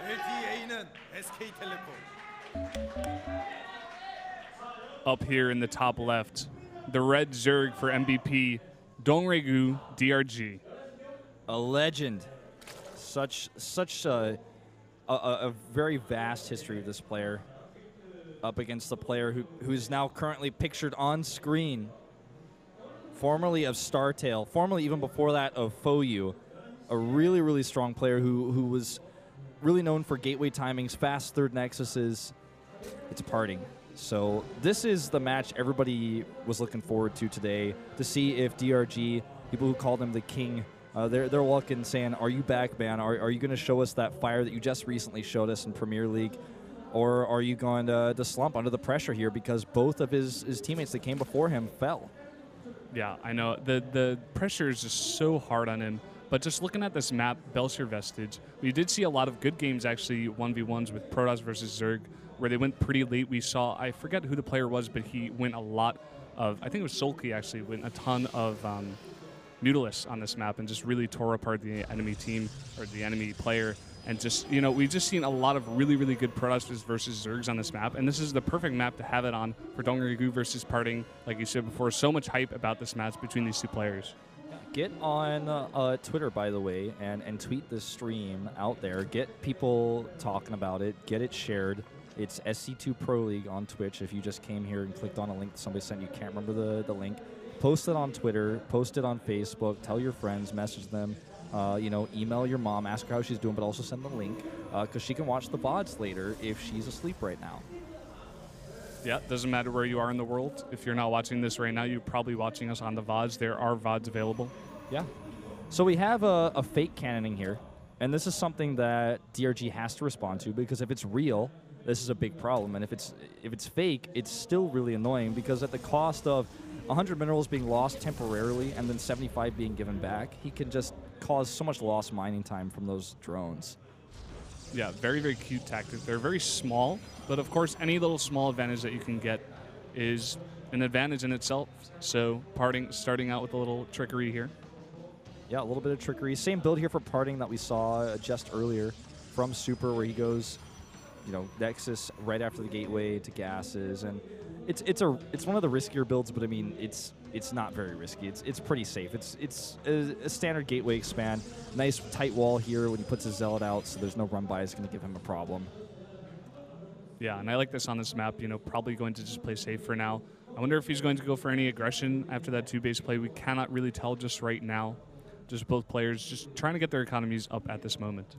LTA는 SK텔레콤. Up here in the top left, the red Zerg for MVP, DongRaeGu DRG. A legend. Such a very vast history of this player. Up against the player who's now currently pictured on screen. Formerly of StarTale, formerly even before that of FOU. A really, really strong player who was really known for gateway timings, fast third nexuses. It's PartinG. So this is the match everybody was looking forward to today, to see if DRG, people who called him the king, they're walking saying, are you back, man? Are you going to show us that fire that you just recently showed us in Premier League? Or are you going to slump under the pressure here because both of his teammates that came before him fell? Yeah, I know. The pressure is just so hard on him. But just looking at this map, Belshire Vestige, we did see a lot of good games, actually, 1v1s with Protoss versus Zerg, where they went pretty late. We saw, I forget who the player was, but he went a lot of, I think it was Sulky, actually, went a ton of Nautilus on this map and just really tore apart the enemy team, or the enemy player. And just, you know, we've just seen a lot of really, really good Protoss versus Zergs on this map. And this is the perfect map to have it on for DongRaeGu versus PartinG. Like you said before, so much hype about this match between these two players. Get on Twitter, by the way, and tweet this stream out there. Get people talking about it. Get it shared. It's SC2 ProLeague on Twitch. If you just came here and clicked on a link that somebody sent you, can't remember the link, post it on Twitter, post it on Facebook, tell your friends, message them. You know, email your mom, ask her how she's doing, but also send the link because she can watch the VODs later if she's asleep right now. Yeah, doesn't matter where you are in the world. If you're not watching this right now, you're probably watching us on the VODs. There are VODs available. Yeah. So we have a fake cannoning here, and this is something that DRG has to respond to because if it's real, this is a big problem, and if it's fake, it's still really annoying because at the cost of 100 minerals being lost temporarily and then 75 being given back, he can just cause so much lost mining time from those drones. Yeah, very, very cute tactic. They're very small, but of course, any little small advantage that you can get is an advantage in itself. So PartinG starting out with a little trickery here. Yeah, a little bit of trickery. Same build here for PartinG that we saw just earlier from Super, where he goes, you know, Nexus right after the gateway to gases, and it's one of the riskier builds, but I mean it's not very risky. It's pretty safe. It's a standard gateway expand. Nice tight wall here when he puts his zealot out, so there's no run by. It's going to give him a problem. Yeah, and I like this on this map. You know, probably going to just play safe for now. I wonder if he's going to go for any aggression after that 2-base play. We cannot really tell just right now. Just both players just trying to get their economies up at this moment.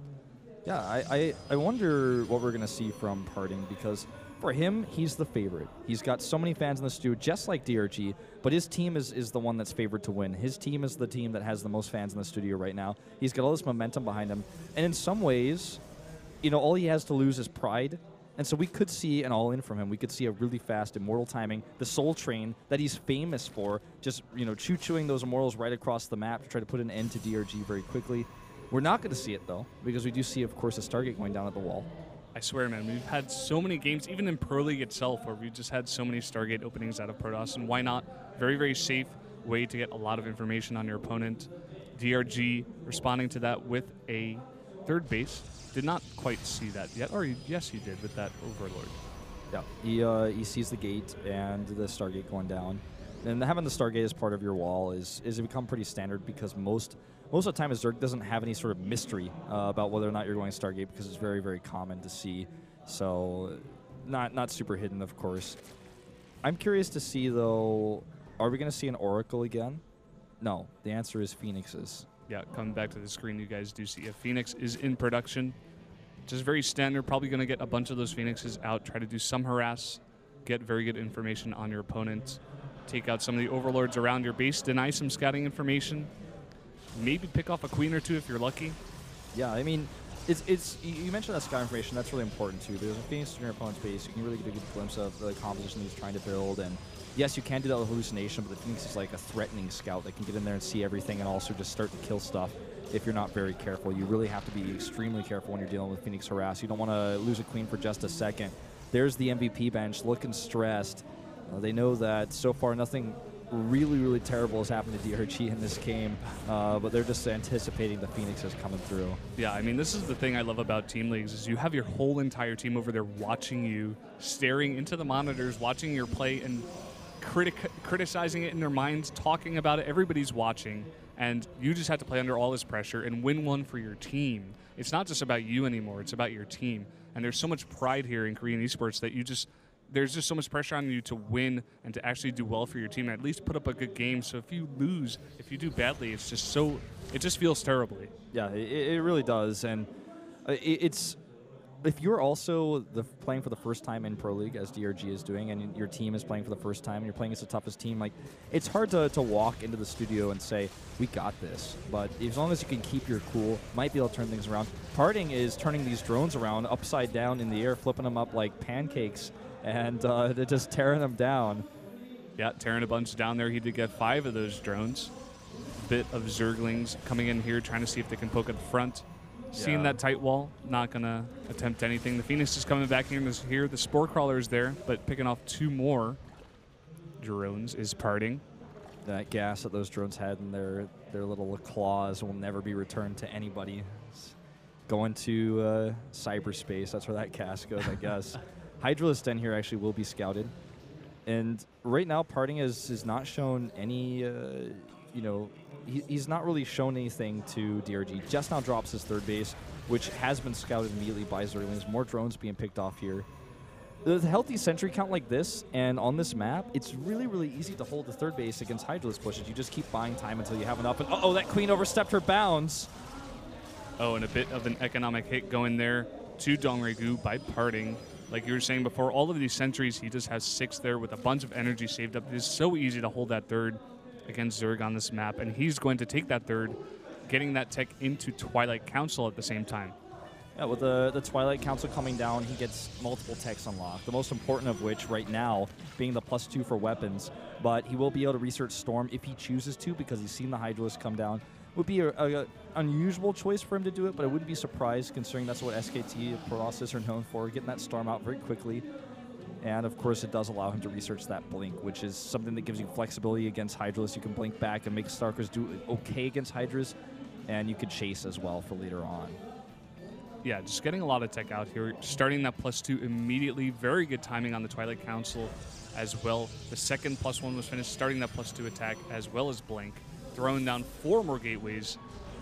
Yeah, I wonder what we're going to see from PartinG because for him, he's the favorite. He's got so many fans in the stew, just like DRG, but his team is the one that's favored to win. His team is the team that has the most fans in the studio right now. He's got all this momentum behind him, and in some ways, you know, all he has to lose is pride. And so we could see an all-in from him. We could see a really fast Immortal timing, the Soul Train that he's famous for, just, you know, chewing those Immortals right across the map to try to put an end to DRG very quickly. We're not going to see it, though, because we do see, of course, a Stargate going down at the wall. I swear, man, we've had so many games, even in Pro League itself, where we've just had so many Stargate openings out of Protoss, and why not? Very, very safe way to get a lot of information on your opponent. DRG responding to that with a third base. Did not quite see that yet, or yes, he did with that Overlord. Yeah, he sees the gate and the Stargate going down. And having the Stargate as part of your wall is become pretty standard because most of the time, Zerg doesn't have any sort of mystery about whether or not you're going Stargate because it's very, very common to see. So not super hidden, of course. I'm curious to see, though, are we going to see an Oracle again? No. The answer is Phoenixes. Yeah, coming back to the screen, you guys do see a Phoenix is in production. Just very standard. Probably going to get a bunch of those Phoenixes out, try to do some harass, get very good information on your opponent, take out some of the Overlords around your base, deny some scouting information, maybe pick off a queen or two if you're lucky. Yeah, I mean, you mentioned that scout information. That's really important, too. There's a Phoenix in your opponent's base. You can really get a good glimpse of the composition he's trying to build. And yes, you can do that with hallucination, but the Phoenix is like a threatening scout that can get in there and see everything and also just start to kill stuff if you're not very careful. You really have to be extremely careful when you're dealing with Phoenix harass. You don't want to lose a queen for just a second. There's the MVP bench looking stressed. They know that so far nothing really, really terrible has happened to DRG in this game, but they're just anticipating the Phoenixes coming through. Yeah, I mean, this is the thing I love about team leagues is you have your whole entire team over there watching you, staring into the monitors, watching your play, and criticizing it in their minds, talking about it. Everybody's watching, and you just have to play under all this pressure and win one for your team. It's not just about you anymore. It's about your team. And there's so much pride here in Korean esports that there's just so much pressure on you to win and to actually do well for your team, and at least put up a good game. So if you lose, if you do badly, it just feels terribly. Yeah, it really does. And if you're also playing for the first time in Pro League, as DRG is doing, and your team is playing for the first time, and you're playing against the toughest team, like, it's hard to walk into the studio and say, we got this. But as long as you can keep your cool, might be able to turn things around. PartinG is turning these drones around upside down in the air, flipping them up like pancakes, and they're just tearing them down. Yeah, tearing a bunch down there. He did get 5 of those drones. Bit of Zerglings coming in here, trying to see if they can poke at the front. Seeing that tight wall, not going to attempt anything. The Phoenix is coming back here. The Spore Crawler is there, but picking off 2 more drones is PartinG. That gas that those drones had in their little claws will never be returned to anybody. It's going to cyberspace. That's where that gas goes, I guess. Hydralisk Den here actually will be scouted. And right now, PartinG has not shown any, he's not really shown anything to DRG. Just now drops his third base, which has been scouted immediately by Zerglings. More drones being picked off here. With a healthy sentry count like this, and on this map, it's really, really easy to hold the third base against Hydralisk pushes. You just keep buying time until you have enough. And uh-oh, that Queen overstepped her bounds. Oh, and a bit of an economic hit going there to DongRaeGu by PartinG. Like you were saying before, all of these sentries, he just has 6 there with a bunch of energy saved up. It is so easy to hold that third against Zerg on this map, and he's going to take that third, getting that tech into Twilight Council at the same time. Yeah, with the Twilight Council coming down, he gets multiple techs unlocked, the most important of which right now being the +2 for weapons, but he will be able to research Storm if he chooses to because he's seen the Hydralisk come down. Would be an unusual choice for him to do it, but I wouldn't be surprised considering that's what SKT ProLeague are known for, getting that Storm out very quickly. And of course, it does allow him to research that blink, which is something that gives you flexibility against Hydralisk. You can blink back and make Starkers do okay against Hydras, and you could chase as well for later on. Yeah, just getting a lot of tech out here. Starting that +2 immediately. Very good timing on the Twilight Council as well. The second +1 was finished, starting that +2 attack as well as blink. Throwing down 4 more gateways.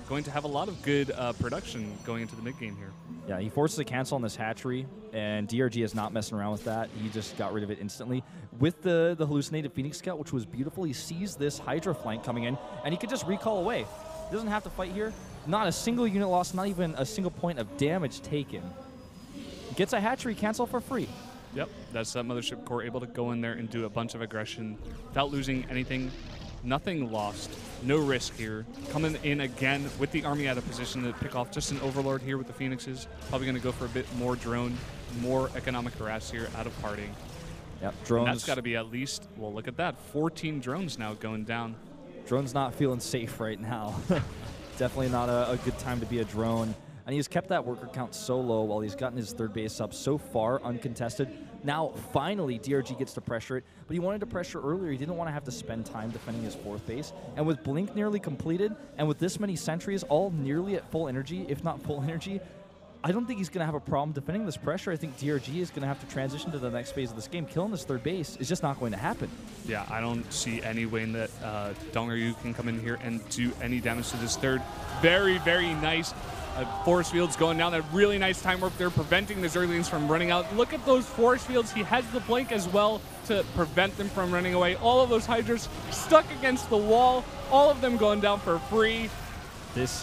Going to have a lot of good production going into the mid-game here. Yeah, he forces a cancel on this hatchery, and DRG is not messing around with that. He just got rid of it instantly. With the hallucinated Phoenix Scout, which was beautiful, he sees this Hydra flank coming in, and he could just recall away. He doesn't have to fight here. Not a single unit lost, not even a single point of damage taken. Gets a hatchery cancel for free. Yep, that's that Mothership Core able to go in there and do a bunch of aggression without losing anything. Nothing lost, no risk here. Coming in again with the army out of position to pick off just an Overlord here with the Phoenixes. Probably going to go for a bit more drone, more economic harass here out of PartinG. Yep, drones. And that's got to be at least, well, look at that, 14 drones now going down. Drone's not feeling safe right now. Definitely not a good time to be a drone. And he's kept that worker count so low while he's gotten his third base up so far uncontested. Now, finally, DRG gets to pressure it, but he wanted to pressure earlier. He didn't want to have to spend time defending his 4th base. And with Blink nearly completed, and with this many sentries all nearly at full energy, if not full energy, I don't think he's going to have a problem defending this pressure. I think DRG is going to have to transition to the next phase of this game. Killing this third base is just not going to happen. Yeah, I don't see any way that DongRaeGu can come in here and do any damage to this third. Very, very nice. Force fields going down. That really nice time work there, preventing the Zerglings from running out. Look at those force fields. He has the blink as well to prevent them from running away. All of those Hydras stuck against the wall. All of them going down for free. This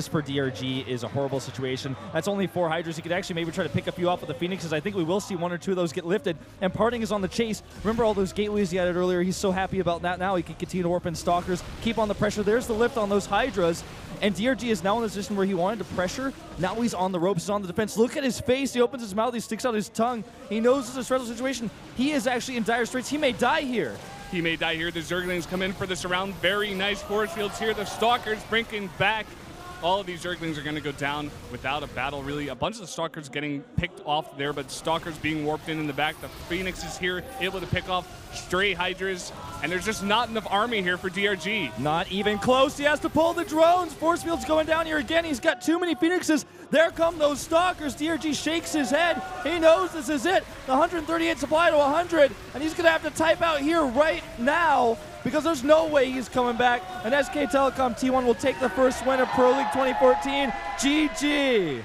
for DRG is a horrible situation. That's only 4 Hydras. He could actually maybe try to pick a few off with the Phoenixes. I think we will see 1 or 2 of those get lifted. And PartinG is on the chase. Remember all those gateways he added earlier? He's so happy about that now. He can continue to warp in Stalkers, keep on the pressure. There's the lift on those Hydras. And DRG is now in the position where he wanted to pressure. Now he's on the ropes. He's on the defense. Look at his face. He opens his mouth. He sticks out his tongue. He knows it's a stressful situation. He is actually in dire straits. He may die here. He may die here. The Zerglings come in for this round. Very nice force fields here. The Stalkers brinking back. all of these Zerglings are going to go down without a battle, really. A bunch of the Stalkers getting picked off there, but Stalkers being warped in the back. The Phoenix is here, able to pick off stray Hydras, and there's just not enough army here for DRG. Not even close. He has to pull the drones. Force field's going down here again. He's got too many Phoenixes. There come those Stalkers. DRG shakes his head. He knows this is it. The 138 supply to 100, and he's going to have to type out here right now because there's no way he's coming back. And SK Telecom T1 will take the first win of Pro League 2014. GG.